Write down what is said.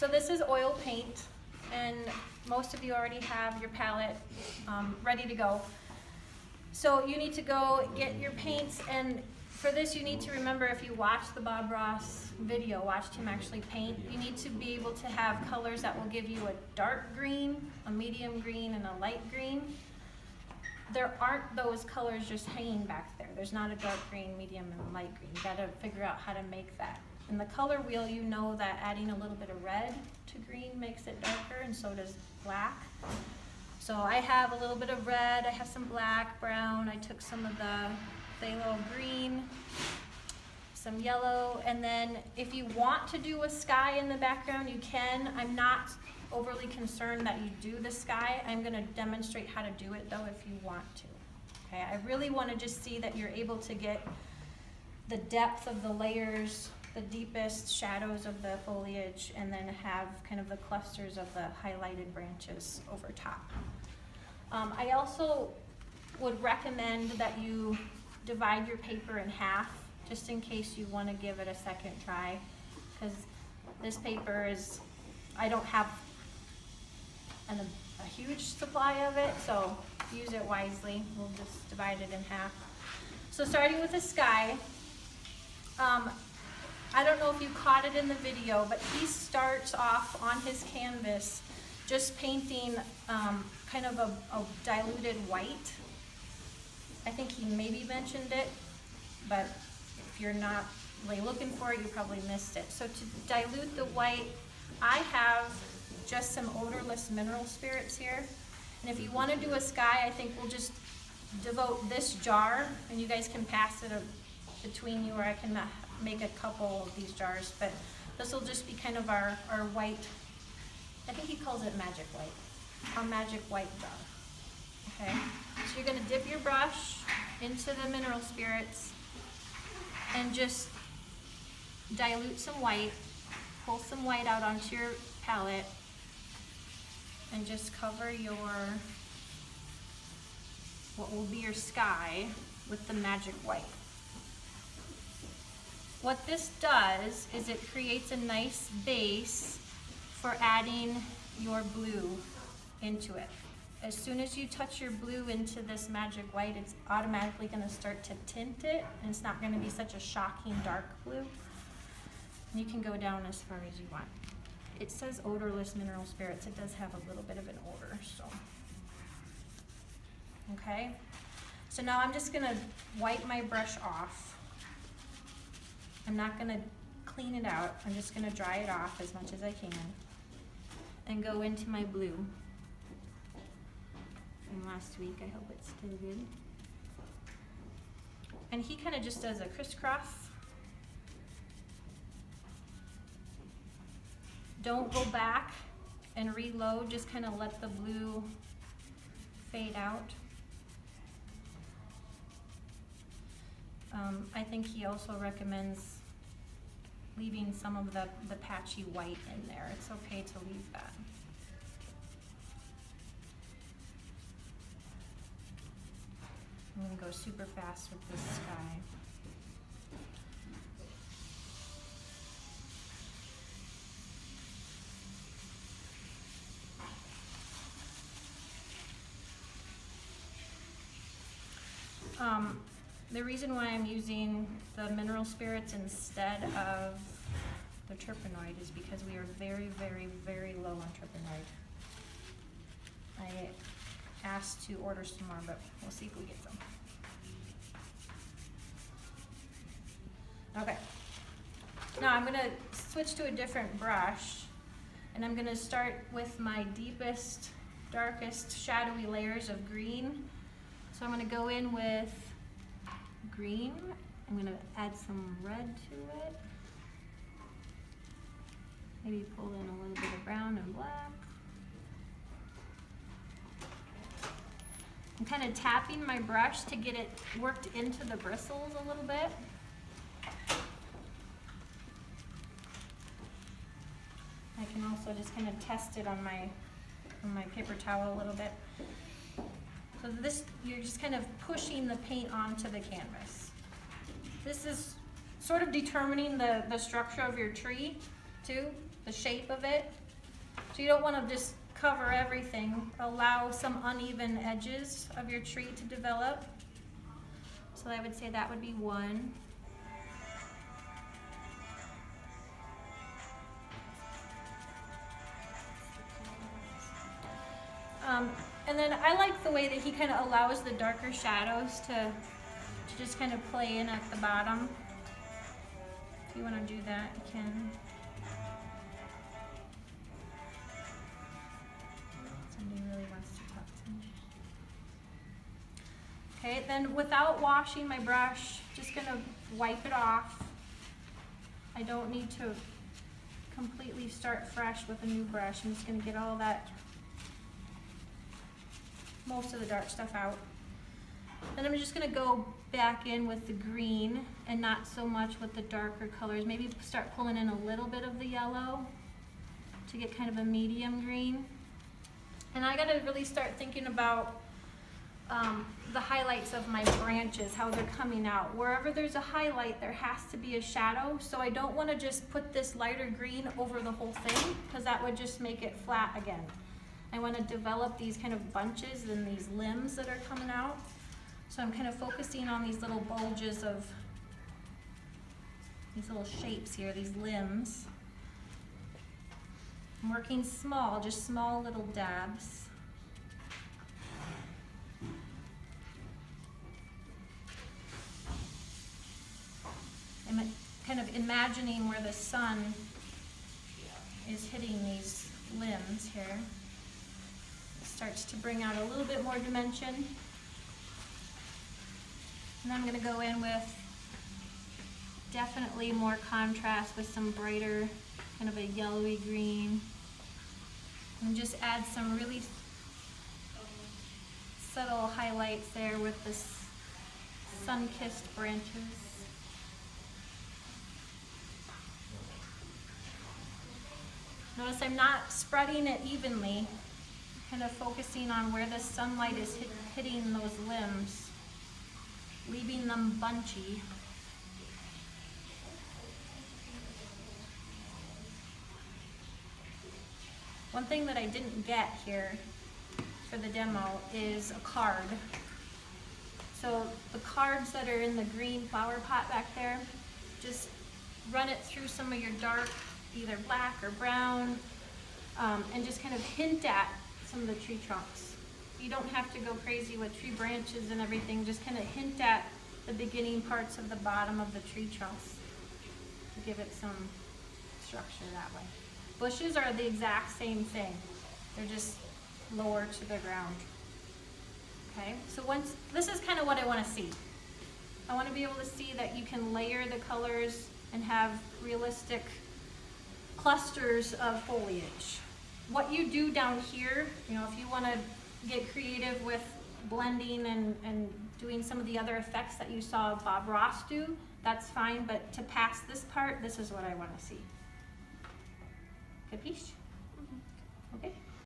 So this is oil paint, and most of you already have your palette ready to go. So you need to go get your paints, and for this you need to remember, if you watch the Bob Ross video, watched him actually paint, you need to be able to have colors that will give you a dark green, a medium green, and a light green. There aren't those colors just hanging back there. There's not a dark green, medium, and light green. You gotta figure out how to make that. In the color wheel, you know that adding a little bit of red to green makes it darker, and so does black. So I have a little bit of red, I have some black, brown, I took some of the phthalo green, some yellow, and then if you want to do a sky in the background, you can. I'm not overly concerned that you do the sky. I'm gonna demonstrate how to do it though if you want to. Okay, I really wanna just see that you're able to get the depth of the layers, the deepest shadows of the foliage, and then have kind of the clusters of the highlighted branches over top. I also would recommend that you divide your paper in half, just in case you want to give it a second try, because this paper is, I don't have a huge supply of it, so use it wisely. We'll just divide it in half. So starting with the sky, I don't know if you caught it in the video, but he starts off on his canvas just painting kind of a diluted white. I think he maybe mentioned it, but if you're not really looking for it, you probably missed it. So to dilute the white, I have just some odorless mineral spirits here. And if you want to do a sky, I think we'll just devote this jar, and you guys can pass it between you, or I can make a couple of these jars, but this will just be kind of our white, I think he calls it magic white, our magic white jar. Okay, so you're gonna dip your brush into the mineral spirits and just dilute some white, pull some white out onto your palette, and just cover your, what will be your sky with the magic white. What this does is it creates a nice base for adding your blue into it. As soon as you touch your blue into this magic white, it's automatically going to start to tint it, and it's not going to be such a shocking dark blue. And you can go down as far as you want. It says odorless mineral spirits. It does have a little bit of an odor, so. Okay, so now I'm just going to wipe my brush off. I'm not going to clean it out. I'm just going to dry it off as much as I can and go into my blue from last week. I hope it's still good. And he kind of just does a crisscross. Don't go back and reload, just kind of let the blue fade out. I think he also recommends leaving some of the patchy white in there. It's okay to leave that. I'm going to go super fast with this sky. The reason why I'm using the mineral spirits instead of the terpenoid is because we are very, very, very low on terpenoid. I asked to order some more, but we'll see if we get some. Okay. Now I'm going to switch to a different brush, and I'm going to start with my deepest, darkest, shadowy layers of green. So I'm going to go in with green. I'm going to add some red to it. Maybe pull in a little bit of brown and black. I'm kind of tapping my brush to get it worked into the bristles a little bit. I can also just kind of test it on my paper towel a little bit. So this, you're just kind of pushing the paint onto the canvas. This is sort of determining the structure of your tree too. the shape of it. So you don't want to just cover everything. Allow some uneven edges of your tree to develop. So I would say that would be one. And then I like the way that he kind of allows the darker shadows to just kind of play in at the bottom. If you want to do that, you can. Somebody really wants to talk to me. Okay, then without washing my brush, just gonna wipe it off. I don't need to completely start fresh with a new brush. I'm just gonna get all that, most of the dark stuff out. Then I'm just gonna go back in with the green and not so much with the darker colors. Maybe start pulling in a little bit of the yellow to get kind of a medium green. And I gotta really start thinking about the highlights of my branches, how they're coming out. Wherever there's a highlight, there has to be a shadow. So I don't wanna just put this lighter green over the whole thing, because that would just make it flat again. I wanna develop these kind of bunches and these limbs that are coming out. So I'm kind of focusing on these little bulges of, these little shapes here, these limbs. I'm working small, just small little dabs. I'm kind of imagining where the sun is hitting these limbs here. It starts to bring out a little bit more dimension. And I'm going to go in with definitely more contrast with some brighter, kind of a yellowy green. And just add some really subtle highlights there with the sun-kissed branches. Notice I'm not spreading it evenly, kind of focusing on where the sunlight is hitting those limbs, leaving them bunchy. One thing that I didn't get here for the demo is a card. So the cards that are in the green flower pot back there, just run it through some of your dark, either black or brown, and just kind of hint at some of the tree trunks. You don't have to go crazy with tree branches and everything, just kind of hint at the beginning parts of the bottom of the tree trunks to give it some structure that way. Bushes are the exact same thing. They're just lower to the ground. Okay, so once, this is kind of what I want to see. I want to be able to see that you can layer the colors and have realistic clusters of foliage. What you do down here, you know, if you want to get creative with blending and doing some of the other effects that you saw Bob Ross do, that's fine, but to pass this part, this is what I want to see. Capiche? Okay.